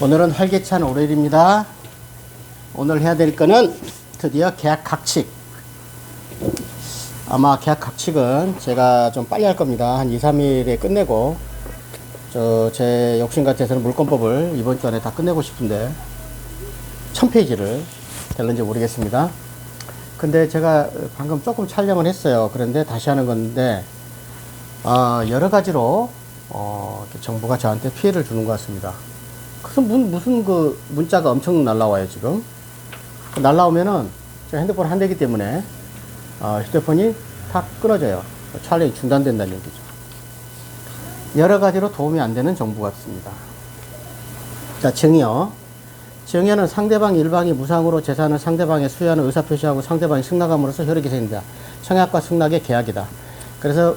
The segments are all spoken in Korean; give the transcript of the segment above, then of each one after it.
오늘은 활기찬 월요일입니다. 오늘 해야 될 거는 드디어 계약 각칙. 아마 계약 각칙은 제가 좀 빨리 할 겁니다. 한 2, 3일에 끝내고, 제 욕심 같아서는 물권법을 이번 주 안에 다 끝내고 싶은데 1000페이지를 될는지 모르겠습니다. 근데 제가 방금 조금 촬영을 했어요. 그런데 다시 하는 건데 여러 가지로 정부가 저한테 피해를 주는 것 같습니다. 그래서 무슨 그 문자가 엄청 날라와요. 지금 날라오면은 제가 핸드폰 한 대기 때문에 휴대폰이 다 끊어져요. 촬영이 중단된다는 얘기죠. 여러 가지로 도움이 안 되는 정부 같습니다. 자, 증여. 증여는 상대방 일방이 무상으로 재산을 상대방에 수여하는 의사표시하고 상대방이 승낙함으로써 효력이 생긴다. 청약과 승낙의 계약이다. 그래서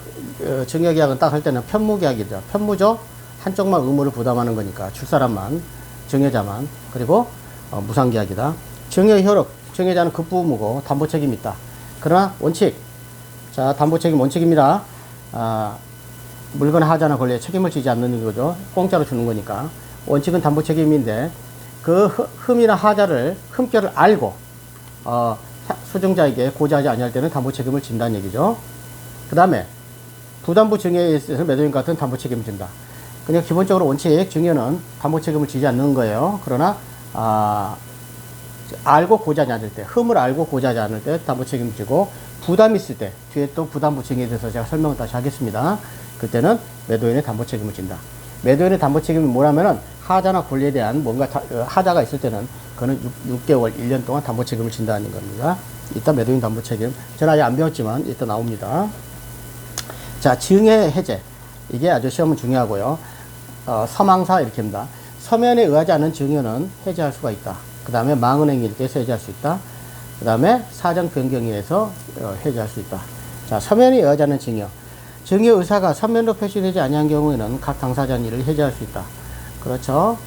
증여계약은 딱 할 때는 편무계약이죠. 편무죠. 한쪽만 의무를 부담하는 거니까 출사람만, 증여자만. 그리고 무상계약이다. 증여 효력. 증여자는 급부의무고 담보책임이 있다. 그러나 원칙. 자, 담보책임 원칙입니다. 물건 하자나 권리에 책임을 지지 않는 거죠. 공짜로 주는 거니까. 원칙은 담보책임인데 그 흠이나 하자를 흠결을 알고 수증자에게 고지하지 아니할 때는 담보책임을 진다는 얘기죠. 그 다음에 부담부 증여에 있어서 매도인 같은 담보책임을 진다. 그냥 기본적으로 원칙 증여는 담보책임을 지지 않는 거예요. 그러나 알고 고지하지 않을 때, 흠을 알고 고지하지 않을 때 담보책임을 지고, 부담이 있을 때, 뒤에 또 부담부 증여에 대해서 제가 설명을 다시 하겠습니다. 그때는 매도인의 담보책임을 진다. 매도인의 담보책임이 뭐라면은 하자나 권리에 대한 뭔가 하자가 있을 때는 그거는 6개월, 1년 동안 담보책임을 진다는 겁니다. 이따 매도인 담보책임. 저는 아직 안 배웠지만 이따 나옵니다. 자, 증여 해제. 이게 아주 시험은 중요하고요. 서망사 이렇게 합니다. 서면에 의하지 않는 증여는 해제할 수가 있다. 그 다음에 망은행위일 때서 해제할 수 있다. 그 다음에 사정 변경에 의해서 해제할 수 있다. 자, 서면에 의하지 않는 증여. 증여 의사가 서면으로 표시되지 아니한 경우에는 각 당사자는 이를 해제할 수 있다. 그렇죠.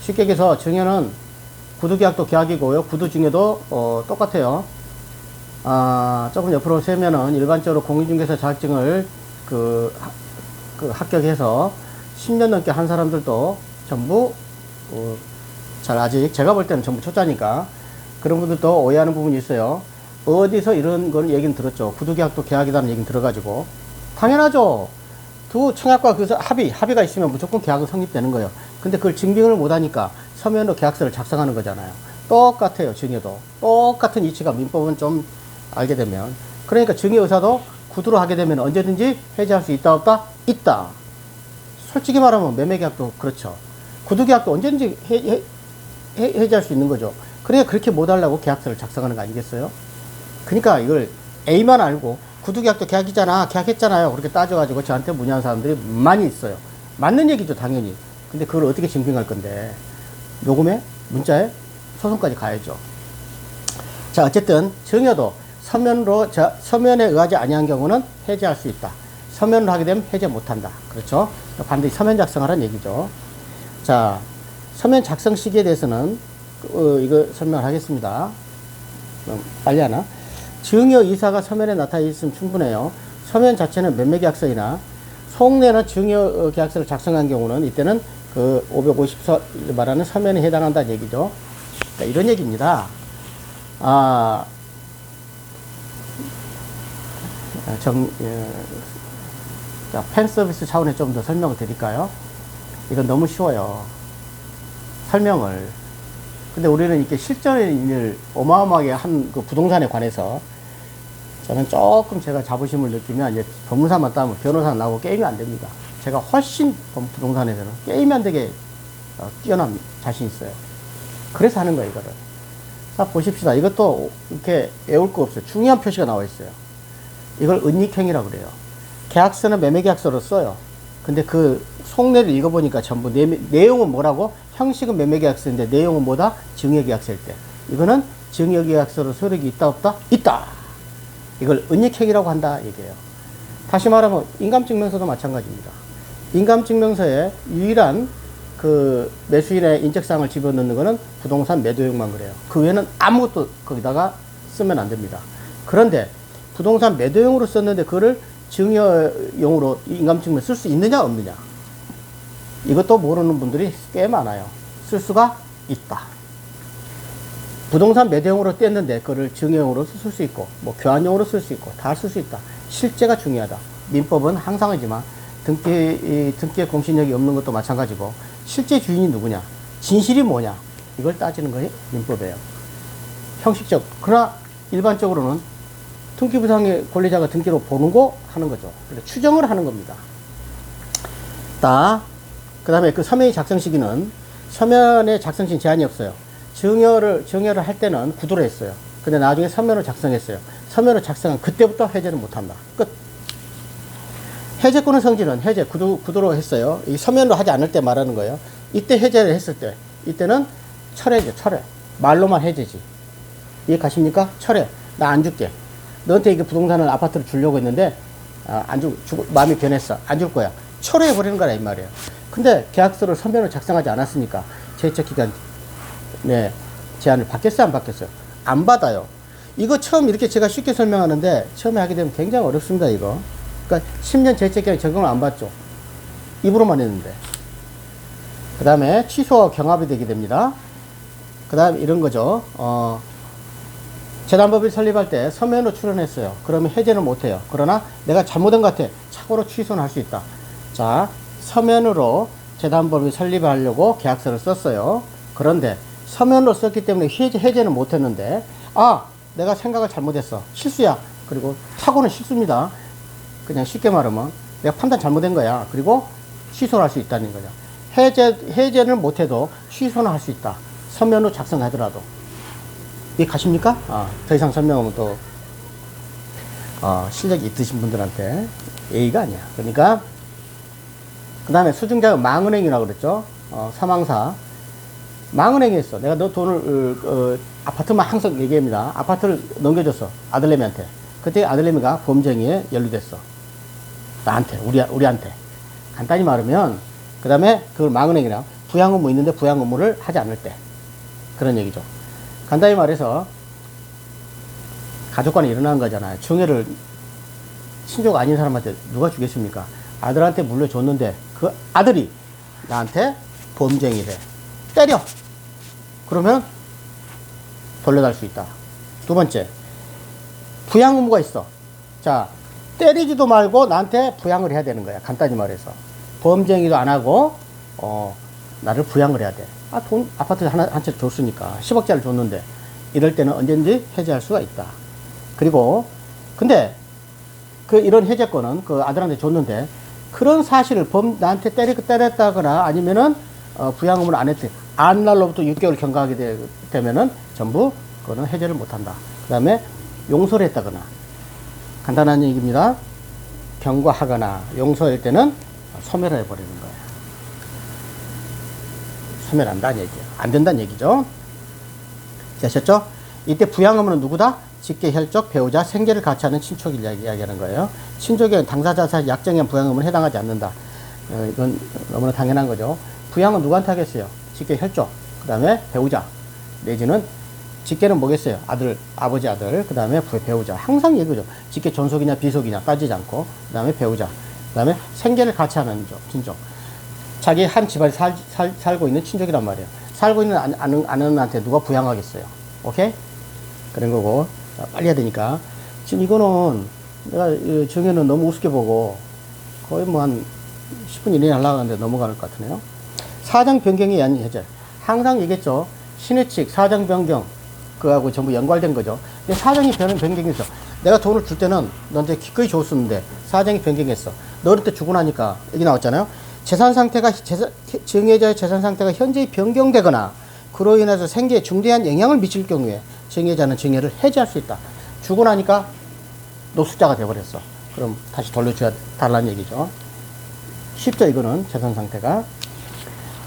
쉽게 얘기해서 증여는 구두계약도 계약이고요. 구두증여도 똑같아요. 조금 옆으로 세면은 일반적으로 공인중개사 자격증을 합격해서 10년 넘게 한 사람들도 전부 잘 아직 제가 볼 때는 전부 초짜니까 그런 분들도 오해하는 부분이 있어요. 어디서 이런 걸 얘기는 들었죠. 구두계약도 계약이라는 얘기는 들어가지고 당연하죠. 두 청약과 그 합의가 있으면 무조건 계약은 성립되는 거예요. 근데 그걸 증빙을 못하니까 서면으로 계약서를 작성하는 거잖아요. 똑같아요. 증여도 똑같은 이치가 민법은 좀 알게 되면, 그러니까 증여 의사도 구두로 하게 되면 언제든지 해제할 수 있다 없다? 있다. 솔직히 말하면 매매계약도 그렇죠. 구두계약도 언제든지 해제할 수 있는 거죠. 그러니까 그렇게 못하려고 계약서를 작성하는 거 아니겠어요? 그러니까 이걸 A만 알고 구두계약도 계약이잖아, 계약했잖아요, 그렇게 따져가지고 저한테 문의하는 사람들이 많이 있어요. 맞는 얘기죠, 당연히. 근데 그걸 어떻게 증빙할 건데? 요금에, 문자에, 소송까지 가야죠. 자, 어쨌든 증여도 서면에 의하지 아니한 경우는 해제할 수 있다. 서면으로 하게 되면 해제 못한다. 그렇죠? 반드시 서면 작성하라는 얘기죠. 자, 서면 작성 시기에 대해서는 이거 설명을 하겠습니다. 빨리 하나? 증여 이사가 서면에 나타나 있으면 충분해요. 서면 자체는 매매계약서이나 속내는 증여 계약서를 작성한 경우는 이때는 그 550서 말하는 서면에 해당한다는 얘기죠. 그러니까 이런 얘기입니다. 자, 팬 서비스 차원에 좀 더 설명을 드릴까요? 이건 너무 쉬워요. 설명을. 근데 우리는 이렇게 실전을 어마어마하게 한 그 부동산에 관해서 저는 조금 제가 자부심을 느끼면 이제 법무사만 따면 변호사 나오고 게임이 안 됩니다. 제가 훨씬 부동산에서는 게임이 안 되게 뛰어난 자신 있어요. 그래서 하는 거예요, 이거를. 자, 보십시다. 이것도 이렇게 외울 거 없어요. 중요한 표시가 나와 있어요. 이걸 은닉행위라고 그래요. 계약서는 매매계약서로 써요. 근데 그 속내를 읽어보니까 전부 내용은 뭐라고? 형식은 매매계약서인데 내용은 뭐다? 증여계약서일 때. 이거는 증여계약서로 효력이 있다 없다? 있다. 이걸 은닉행위라고 한다 얘기예요. 다시 말하면 인감증명서도 마찬가지입니다. 인감증명서에 유일한 그 매수인의 인적사항을 집어넣는 거는 부동산 매도용만 그래요. 그 외에는 아무것도 거기다가 쓰면 안 됩니다. 그런데 부동산 매도용으로 썼는데 그거를 증여용으로 인감증명 쓸 수 있느냐 없느냐, 이것도 모르는 분들이 꽤 많아요. 쓸 수가 있다. 부동산 매도용으로 뗐는데 그거를 증여용으로 쓸 수 있고 뭐 교환용으로 쓸 수 있고 다 쓸 수 있다. 실제가 중요하다. 민법은 항상이지만 등기의 공신력이 없는 것도 마찬가지고 실제 주인이 누구냐, 진실이 뭐냐, 이걸 따지는 것이 민법이에요. 형식적. 그러나 일반적으로는 등기부상의 권리자가 등기로 보는 거 하는 거죠. 추정을 하는 겁니다. 그 다음에 그 서면의 작성 시기는 서면의 작성 시기는 제한이 없어요. 증여를 할 때는 구두로 했어요. 근데 나중에 서면을 작성했어요. 서면을 작성한 그때부터 해제는 못한다. 끝. 해제권의 성질은 해제, 구두로 했어요. 이 서면으로 하지 않을 때 말하는 거예요. 이때 해제를 했을 때, 이때는 철회죠, 철회. 말로만 해제지. 이해 가십니까? 철회. 나 안 줄게. 너한테 이게 부동산을, 아파트를 주려고 했는데, 마음이 변했어. 안 줄 거야. 철회해버리는 거라, 이 말이에요. 근데 계약서를 서면을 작성하지 않았으니까, 제척기간, 네, 제한을 받겠어요, 안 받겠어요? 안 받아요. 이거 처음 이렇게 제가 쉽게 설명하는데, 처음에 하게 되면 굉장히 어렵습니다, 이거. 그러니까 10년 제척기간에 적용을 안 받죠. 입으로만 했는데. 그 다음에 취소와 경합이 되게 됩니다. 그 다음에 이런 거죠. 재단법인 설립할 때 서면으로 출원했어요. 그러면 해제는 못해요. 그러나 내가 잘못한 것 같아. 착오로 취소는 할 수 있다. 자, 서면으로 재단법인 설립하려고 계약서를 썼어요. 그런데 서면으로 썼기 때문에 해제는 못했는데, 내가 생각을 잘못했어. 실수야. 그리고 착오는 실수입니다. 그냥 쉽게 말하면 내가 판단 잘못된 거야. 그리고 취소를 할 수 있다는 거죠. 해제는 못해도 취소는 할 수 있다. 서면으로 작성하더라도. 이해 가십니까? 더 이상 설명하면 또, 실력이 있으신 분들한테 예의가 아니야. 그러니까, 그 다음에 수증자가 망은행이라고 그랬죠? 사망사. 망은행에 있어. 내가 너 돈을, 아파트만 항상 얘기합니다. 아파트를 넘겨줬어. 아들내미한테. 그때 아들내미가 범죄행위에 연루됐어. 나한테, 우리한테. 간단히 말하면, 그 다음에 그걸 망은행이라 부양 의무 있는데 부양 의무를 하지 않을 때. 그런 얘기죠. 간단히 말해서, 가족 간에 일어난 거잖아요. 증여를 친족 아닌 사람한테 누가 주겠습니까? 아들한테 물려줬는데, 그 아들이 나한테 범죄행위래. 때려! 그러면 돌려달 수 있다. 두 번째, 부양 의무가 있어. 자, 때리지도 말고 나한테 부양을 해야 되는 거야. 간단히 말해서. 범죄행위도 안 하고, 나를 부양을 해야 돼. 돈, 아파트 한 채 줬으니까. 10억짜리 줬는데, 이럴 때는 언제든지 해제할 수가 있다. 그리고, 근데, 이런 해제권은 그 아들한테 줬는데, 그런 사실을 나한테 때렸다거나 아니면은, 부양 의무를 안 했대. 안 날로부터 6개월 경과하게 되면은 전부 그거는 해제를 못 한다. 그 다음에 용서를 했다거나. 간단한 얘기입니다. 경과하거나 용서할 때는 소멸을 해버리는 거예요. 소멸한다는 얘기예요. 안 된다는 얘기죠. 아셨죠? 이때 부양 의무는 누구다? 직계, 혈족, 배우자, 생계를 같이 하는 친족을 이야기하는 거예요. 친족의 당사자 사실 약정에 부양 의무는 해당하지 않는다. 이건 너무나 당연한 거죠. 부양은 누구한테 하겠어요? 직계, 혈족, 그 다음에 배우자, 내지는 직계는 뭐겠어요? 아버지 아들, 그 다음에 배우자. 항상 얘기죠. 직계 존속이냐 비속이냐 따지지 않고, 그 다음에 배우자, 그 다음에 생계를 같이 하는 친족. 자기 한 집안에 살고 있는 친족이란 말이에요. 살고 있는 아는한테 누가 부양하겠어요? 오케이? 그런 거고. 자, 빨리 해야 되니까. 지금 이거는 내가 정의는 너무 우습게 보고 거의 뭐 한 10분 이내에 하려고 하는데 넘어갈 것 같으네요. 사정 변경에 의한 해제. 항상 얘기했죠. 신의칙, 사정 변경, 그거하고 전부 연관된 거죠. 근데 사정이 변경했어. 내가 돈을 줄 때는 너한테 기꺼이 줬었는데 사정이 변경했어. 너한테 주고 나니까 여기 나왔잖아요. 재산 상태가, 증여자의 재산 상태가 현저히 변경되거나 그로 인해서 생계에 중대한 영향을 미칠 경우에 증여자는 증여를 해지할 수 있다. 주고 나니까 노숙자가 돼버렸어. 그럼 다시 돌려줘야 달라는 얘기죠. 쉽죠, 이거는 재산 상태가.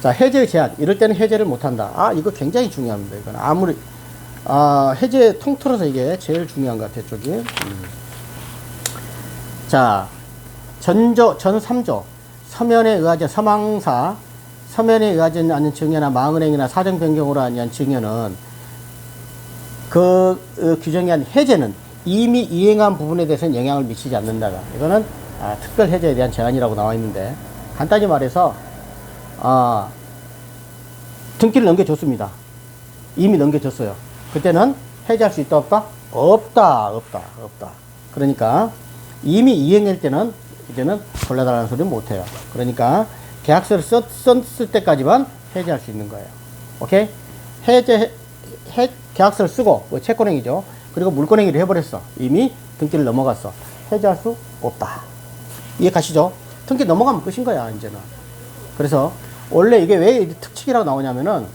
자, 해제의 제한. 이럴 때는 해제를 못한다. 이거 굉장히 중요합니다. 이건 아무리 해제 통틀어서 이게 제일 중요한 것 같아요, 쪽이. 자, 전 3조. 서면에 의하지 서망사, 서면에 의하지 않는 증여나 망은행이나 사정 변경으로 하는 증여는 규정에 한 해제는 이미 이행한 부분에 대해서는 영향을 미치지 않는다. 이거는 특별 해제에 대한 제한이라고 나와 있는데, 간단히 말해서 등기를 넘겨줬습니다. 이미 넘겨줬어요. 그때는 해지할 수 있다, 없다? 없다. 그러니까 이미 이행할 때는 이제는 돌려달라는 소리는 못해요. 그러니까 계약서를 썼을 때까지만 해지할 수 있는 거예요. 오케이? 계약서를 쓰고, 채권행위죠. 그리고 물권행위를 해버렸어. 이미 등기를 넘어갔어. 해지할 수 없다. 이해 가시죠? 등기 넘어가면 끝인 거야, 이제는. 그래서 원래 이게 왜 특칙이라고 나오냐면은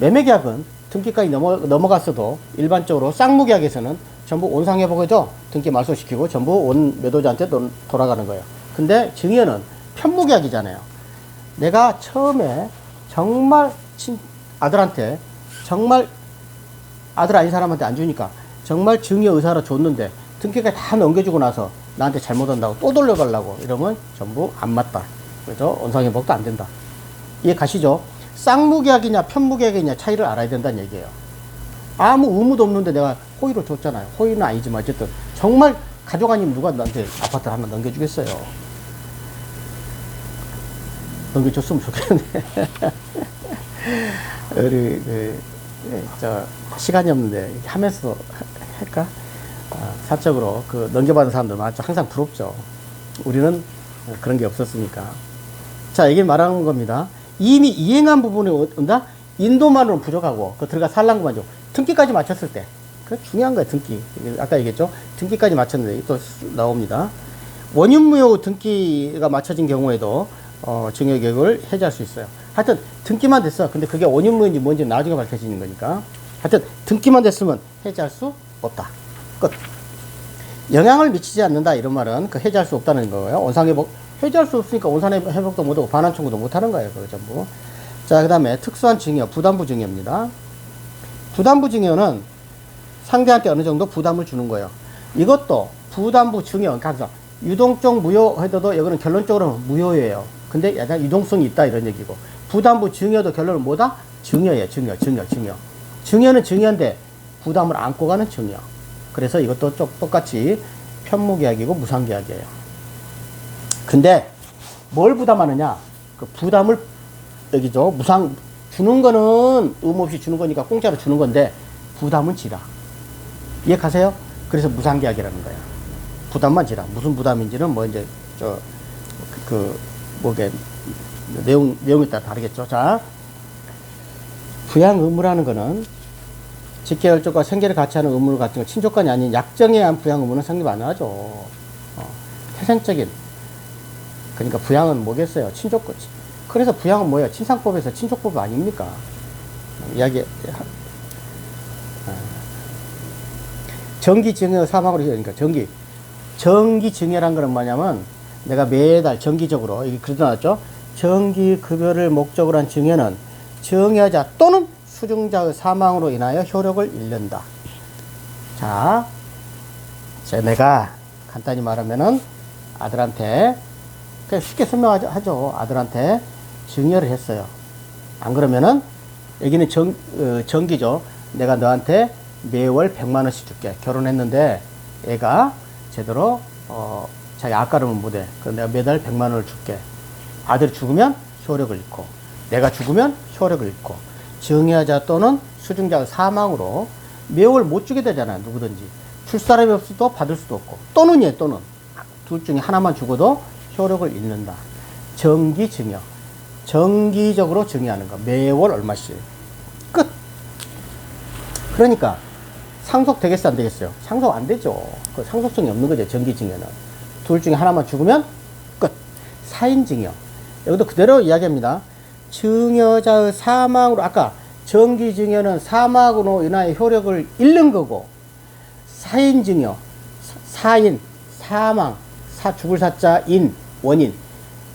매매계약은 등기까지 넘어갔어도 일반적으로 쌍무계약에서는 전부 온상회복이죠. 등기 말소시키고 전부 온 매도자한테 돌아가는 거예요. 근데 증여는 편무계약이잖아요. 내가 처음에 정말 아들한테 정말 아들 아닌 사람한테 안 주니까 정말 증여 의사로 줬는데 등기까지 다 넘겨주고 나서 나한테 잘못한다고 또 돌려가려고 이러면 전부 안 맞다. 그래서 온상회복도 안 된다. 이해 가시죠? 쌍무계약이냐 편무계약이냐 차이를 알아야 된다는 얘기예요. 아무 의무도 없는데 내가 호의를 줬잖아요. 호의는 아니지만 어쨌든 정말 가족 아니면 누가 나한테 아파트를 하나 넘겨주겠어요. 넘겨줬으면 좋겠네. 우리 시간이 없는데 하면서 할까? 사적으로 넘겨받은 사람들 많죠. 항상 부럽죠. 우리는 그런 게 없었으니까. 자, 이게 말하는 겁니다. 이미 이행한 부분이 온다? 인도만으로는 부족하고, 들어가 살랑구만 줘. 등기까지 마쳤을 때. 그 중요한 거예요, 등기. 아까 얘기했죠? 등기까지 마쳤는데, 또 나옵니다. 원인무효 등기가 맞춰진 경우에도, 증여계획을 해지할 수 있어요. 하여튼, 등기만 됐어. 근데 그게 원인무효인지 뭔지 나중에 밝혀지는 거니까. 하여튼, 등기만 됐으면 해지할 수 없다. 끝. 영향을 미치지 않는다, 이런 말은 해지할 수 없다는 거예요. 원상회복. 해지할 수 없으니까 원상회복도 못하고 반환 청구도 못하는 거예요. 그거 전부. 자, 그 다음에 특수한 증여, 부담부 증여입니다. 부담부 증여는 상대한테 어느 정도 부담을 주는 거예요. 이것도 부담부 증여, 그러니까 유동적 무효해도 이거는 결론적으로 무효예요. 근데 약간 유동성이 있다 이런 얘기고, 부담부 증여도 결론은 뭐다? 증여예요. 증여. 증여는 증여인데 부담을 안고 가는 증여. 그래서 이것도 똑같이 편무계약이고 무상계약이에요. 근데 뭘 부담하느냐? 그 부담을 여기죠. 무상 주는 거는 의무 없이 주는 거니까 공짜로 주는 건데 부담은 지라. 이해 가세요? 그래서 무상계약이라는 거야. 부담만 지라. 무슨 부담인지는 뭐 이제 뭐게 내용에 따라 다르겠죠. 자, 부양 의무라는 거는 직계열적과 생계를 같이 하는 의무를 갖춘 친족간이 아닌 약정에 의한 부양 의무는 성립 안 하죠. 태생적인. 그러니까 부양은 뭐겠어요? 친족권. 그래서 부양은 뭐예요? 친상법에서 친족법 아닙니까? 정기증여 사망으로, 그러니까 정기증여란 거는 뭐냐면 내가 매달 정기적으로, 이게 그러지 않았죠? 정기급여를 목적으로 한 증여는 증여자 또는 수증자의 사망으로 인하여 효력을 잃는다. 자, 내가 간단히 말하면은 아들한테, 그냥 쉽게 설명하죠. 아들한테 증여를 했어요. 안 그러면은 여기는 정기죠. 내가 너한테 매월 100만원씩 줄게. 결혼했는데 애가 제대로 자기 앞가름은 못해. 그럼 내가 매달 100만원을 줄게. 아들이 죽으면 효력을 잃고, 내가 죽으면 효력을 잃고, 증여자 또는 수증자의 사망으로 매월 못 주게 되잖아요. 누구든지. 줄 사람이 없어도 받을 수도 없고, 또는 둘 중에 하나만 죽어도 효력을 잃는다. 정기증여. 정기적으로 증여하는 거. 매월 얼마씩. 끝. 그러니까 상속 되겠어, 안 되겠어요? 상속 안 되죠. 그 상속성이 없는 거죠. 정기증여는. 둘 중에 하나만 죽으면 끝. 사인증여. 여기도 그대로 이야기합니다. 증여자의 사망으로, 아까 정기증여는 사망으로 인하여 효력을 잃는 거고, 사인증여, 사인, 사망, 죽을 사자, 원인.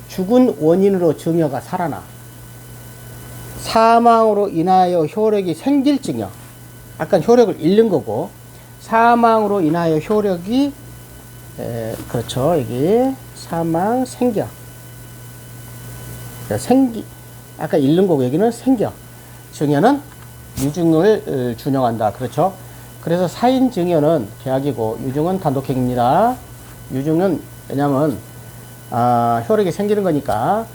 죽은 원인으로 증여가 살아나. 사망으로 인하여 효력이 생길 증여. 아까 효력을 잃는 거고, 사망으로 인하여 효력이, 그렇죠. 여기, 사망, 생겨. 아까 잃는 거고, 여기는 생겨. 증여는 유증을 준용한다. 그렇죠. 그래서 사인 증여는 계약이고, 유증은 단독행위입니다. 유증은, 왜냐면, 효력이 생기는 거니까,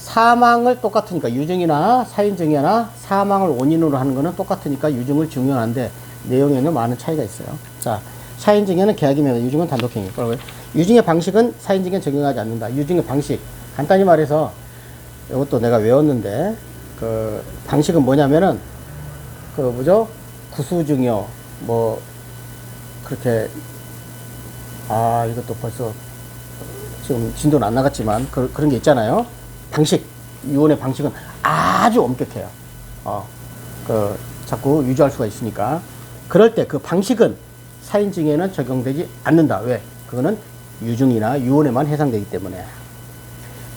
사망을 똑같으니까 유증이나 사인증여나 사망을 원인으로 하는 거는 똑같으니까 유증을 증여하는데 내용에는 많은 차이가 있어요. 자, 사인증여는 계약이면 유증은 단독행위. 그러면 유증의 방식은 사인증여는 적용하지 않는다. 유증의 방식 간단히 말해서 이것도 내가 외웠는데 그 방식은 뭐냐면은 그 뭐죠? 구수증여 뭐 그렇게 이것도 벌써 지금 진도는 안 나갔지만 그런 게 있잖아요. 방식 유언의 방식은 아주 엄격해요. 자꾸 유지할 수가 있으니까 그럴 때 그 방식은 사인증에는 적용되지 않는다. 왜? 그거는 유증이나 유언에만 해당되기 때문에.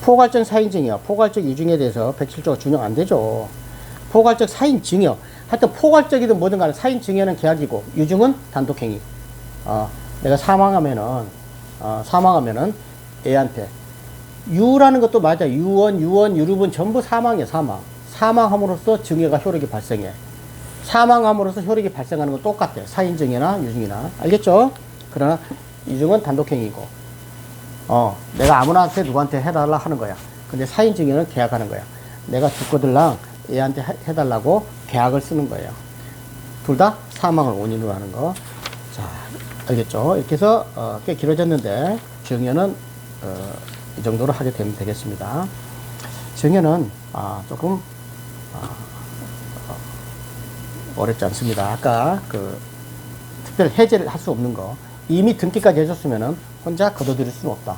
포괄적 사인증이요. 포괄적 유증에 대해서 107조가 준용 안 되죠. 포괄적 사인증이요. 하여튼 포괄적이든 뭐든 간에 사인증여는 계약이고 유증은 단독행위. 내가 사망하면은 애한테 유라는 것도 맞아. 유언, 유류분 전부 사망이야. 사망함으로써 증여가 효력이 발생해. 사망함으로써 효력이 발생하는 건 똑같아. 사인증여나 유증이나. 알겠죠? 그러나 유증은 단독행위고 내가 아무나한테 누구한테 해달라 하는 거야. 근데 사인증여는 계약하는 거야. 내가 죽거들랑 얘한테 해달라고 계약을 쓰는 거예요. 둘 다 사망을 원인으로 하는 거. 자, 알겠죠? 이렇게 해서 꽤 길어졌는데 증여는 이 정도로 하게 되면 되겠습니다. 증여는 조금 어렵지 않습니다. 아까 그 특별 해제를 할 수 없는 거 이미 등기까지 해줬으면은 혼자 거둬들일 수는 없다.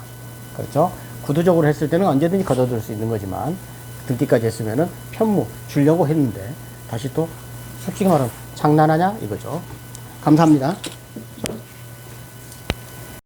그렇죠? 구두적으로 했을 때는 언제든지 거둬들일 수 있는 거지만 등기까지 했으면은 편무 주려고 했는데 다시 또 솔직히 말하면 장난하냐 이거죠. 감사합니다.